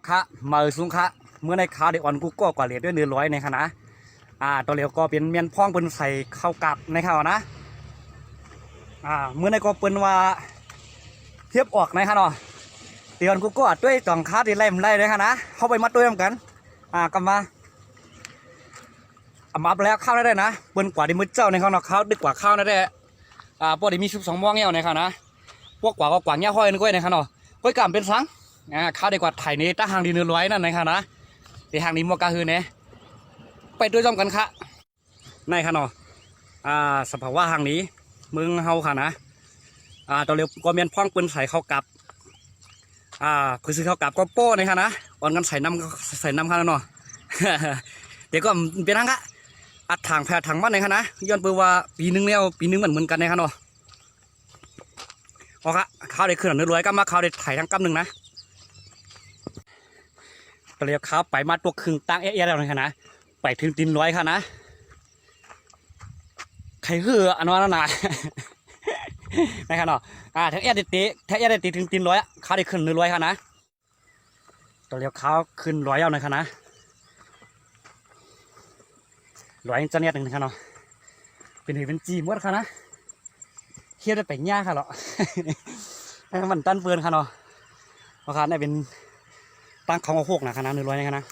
คะมาสูงคะเมื่อในขาเด็กอ่อนกูก็กว่าเหรียญด้วย100ในคณะตัวเหลียวก็เป็นเมียนพ่องเป็นใส่เข้ากับในข่าวนะเมื่อในก็เป็นว่าเทียบออกในค่ะเนาะเดี๋ยวกูก็ด้วยจ่องคาดีไล่มันไล่เลยค่ะนะเข้าไปมัดด้วยกันกำมามาแล้วข้าวได้นะเปิ้นกว่าที่มือเจ้าในข้าวเนาะข้าวดึกกว่าข้าวได้พวกที่มีชุบ2 ม่วงเงี้ยในค่ะนะพวกกว่าก็กว่าเงี้ยห้อยนึกไว้ในค่ะเนาะก้อยกำเป็นสังข้าวได้กว่าไถนี้ตั้งหางดี100นั่นในค่ะนะที่หางนี้มัวกาฮือเนี่ยไปด้วยจอมกันค่ะในค่ะเนาะสภาวะหางนี้มึงเฮาค่ะนะตัวเร็วก็เมียนพ่องปืนใส่เข้ากับคือซื้อเข้ากับก็โป้ในค่ะนะอ่อนกันใส่น้ำค่ะเนาะ เดี๋ยวก็เป็นทางค่ะอัดถังแผ่ถังบ้านในค่ะนะย้อนไปว่าปีนึงเนี่ยปีนึงเหมือนกันในค่ะเนาะโอเคข้าวเด็กขึ้นหนึ่ง100ก็มาข้าวเด็กไถ่ทั้งกำหนึ่งนะตัวเร็วข้าวไปมาตัวครึ่งตั้งเอ๊ะแล้วในค่ะนะไปถึงตีน100ค่ะนะใครคืออันนั้นน่ะ นะครับเนาะทั้งเอดตีถึงตีน100ข้าวได้ขึ้น100ค่ะนะตัวเลี้ยวข้าวขึ้น100เอาหน่อยค่ะนะ100จะเนี่ย1ค่ะเนาะเป็นหือเป็นจีมวดค่ะนะเฮียได้ไปย่าค่ะเนาะ มันตั้นเฟือนค่ะเนาะราคาได้เป็นตั้งของ6นะค่ะนะ100นี่ค่ะนะ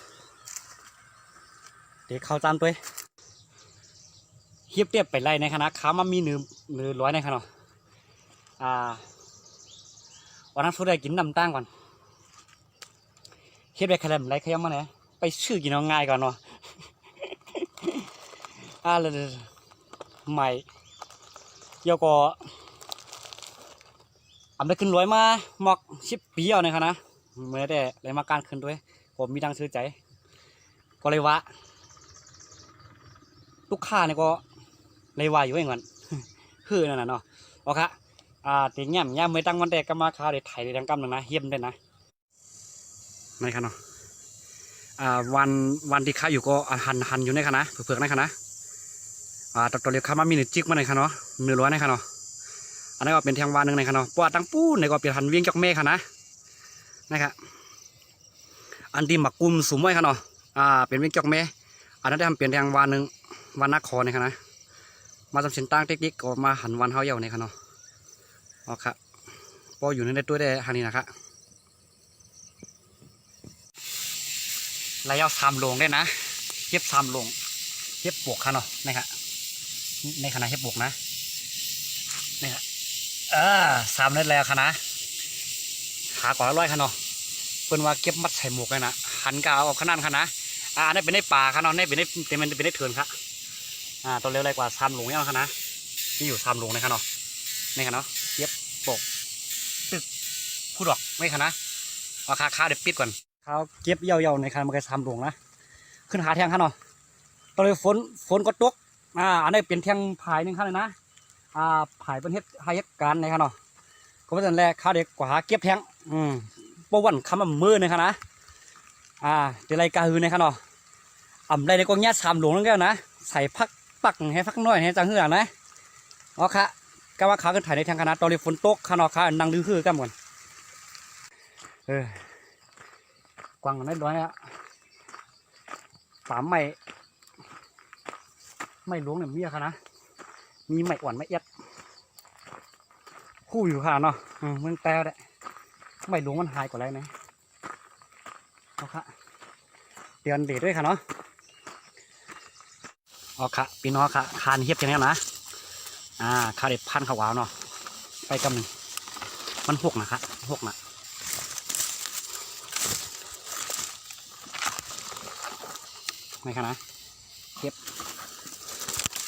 เดี๋ยวข้าวจานตัวเฮียบเรียบไปไล่ในค่ะนะข้าวมันมี100ในค่ะเนาะวันนั้นสุดได้กินน้ำตั้งก่อนเฮ็ดไปแคลมไรขยำมาเนี่ยไปชื่อกินเอาง่ายก่อนเนาะเลยใหม่เดี๋ยวก็ได้ขึ้น100มาหมอก10 ปีเอาเนี่ยค่ะนะเมื่อได้เลยมาการขึ้นด้วยผมมีดังซื้อใจก็เลยว่าลูกค้าเนี่ยก็เลยว่าอยู่เองก่อนคือนั่นน่ะเนาะโอเคตีเงี้ยไม่ตั้งวันแรกก็มาข้าวเด็ดไถเด็ดดังกำหนึ่งนะเยี่ยมเลยนะไม่ค่ะเนาะวันที่ข้าอยู่ก็หันอยู่ในค่ะนะเผือกในค่ะนะตัวเล็กข้ามามี1 จิกมาในค่ะเนาะ100ในค่ะเนาะอันนี้ก็เป็นแทงวานหนึ่งในค่ะเนาะปวดตั้งปูในก็เปลี่ยนหันเวียงจอกเมฆค่ะนะนะครับอันที่หมักกุ้มสูงไว้ค่ะเนาะเป็นเวียงจอกเมฆอันนั้นได้ทำเปลี่ยนแทงวานหนึ่งวานนักคอในค่ะนะมาทำเส้นตั้งเทคนิคก็มาหันวันเฮาเยาในค่ะเนาะอ๋อครับพออยู่ในตัวได้ทางนี้นะครับระยะ3 โลงได้นะเย็บ3 โลงเย็บปวกค่ะเนาะนี่ครับในขณะเย็บปวกนะนี่ครับ3ได้แล้วค่ะนะหากว่า100ค่ะเนาะเพิ่นว่าเก็บมัดใส่หมวกเลยนะหันกาวเอาขนาดค่ะนะนี่เป็นในป่าค่ะเนาะนี่เป็นในเป็นในเถื่อนครับตัวเร็วไรกว่า3 โลงเนี่ยค่ะนะที่อยู่3 โลงนะคะเนาะนี่ค่ะเนาะเย็บปวกตึกพูดออกไม่ค่ะนะเอาค่าเดี๋ยวปิดก่อนเขาเก็บเย่าๆในคันมันก็3 โลงนะขึ้นหาแทงค่ะเนาะตอนนี้ฝนก็ตกอันนี้เป็นแทงผายนึงค่ะเลยนะผายเป็นเฮ็ดการในค่ะเนาะก็เป็นแรกข้าวเด็กกว่าเก็บแทงปวันคำมือในค่ะนะเดี๋ยวไรกาฮือในค่ะเนาะไรในกองแง่3 โลงนั่นแก้วนะใส่พักปักให้พักน้อยให้จังหื้อนะอ๋อค่ะก็ว่าขาขึ้นถ่ายในทางคณะตอนนี้ฝนตกค่ะเนาะค่ะนั่งดื้อๆกันหมดกวางน้อยๆป่าไม่หลวงเนี่ยมีค่ะนะมีไม่อ่อนไม่เอ็ดคู่อยู่ค่ะเนาะเมืองแต่ได้ไม่หลวงมันหายกว่าไรนะเอาค่ะเดือนเด็ดด้วยค่ะเนาะเอาค่ะพี่น้องค่ะคานเฮียบอย่างนี้นะข้าเด็ดพันขาวาวเนาะไปกำหนึ่งมัน6นะคะ6นะไม่ค่ะนะเฮียบ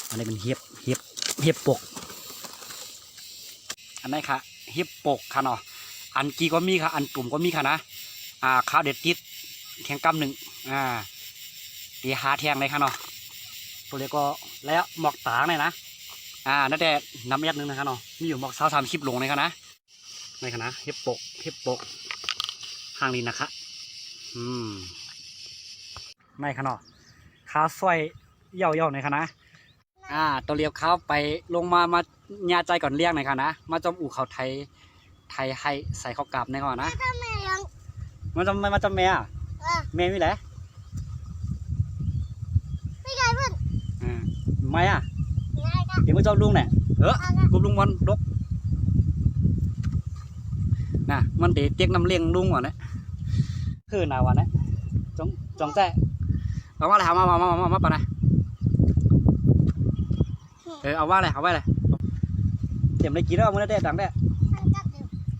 อันนี้เป็นเฮียบปกอันนี้ค่ะเฮียบปกค่ะเนาะอันกีก็มีค่ะอันตุ่มก็มีค่ะนะข้าวเด็ดติดแทงกำหนึ่งตีหาแทงเลยค่ะเนาะตัวเล็กก็แล้วหมอกตาเนี่ยนะนั่นแต่น้ำยัดนึงนะคะเนาะมีอยู่หมอก30 โลงเลยค่ะนะในค่ะนะเฮียบปกห่างนี้นะคะในค่ะเนาะข้าวซอยเย่าในค่ะนะตัวเลี้ยวข้าวไปลงมาญาใจก่อนเลี้ยงในค่ะนะมาจอมอู่เขาไทยให้ใส่ข้าวกาบในก่อนนะ มันจะแม่แม่มีแหละ ไม่ไงเพื่อน ไม่อ่ะ ไงกัน เดี๋ยวมันเจ้าลุงเนี่ยกูลุงวันดกน่ะมันเดี๋ยวเตียกน้ำเลี้ยงลุงก่อนเนี่ยคือหนาวันเนี่ยจงแจ้เอาว่าอะไรเอามาปะนะเอาว่าอะไรเตรียมได้กี่รอบมึงได้ดังได้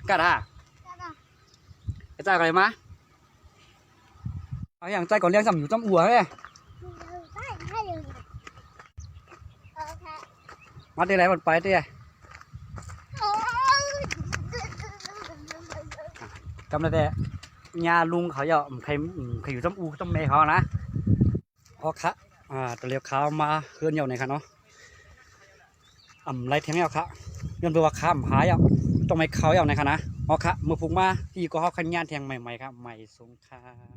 กัดฮะไอ้ใจอะไรมาเอาอย่างใจก่อนเลี้ยงจำอยู่จำอัวเลยมาที่ไหนมันไปที่ไหนจำได้แต่ญาลุงเขาอย่าใครอยู่จำอูจำเมย์เขานะพอคะตะเลียวเขามาเคลื่อนอยู่ในคันเนาะไรเทียมเอาค่ะย้อนไปว่าข้ามหายอ่ะต้องไม่เขาเอาในคันนะพอคะมือพุงมาที่ก็เขาขันยานแทงใหม่ๆครับใหม่สงคราม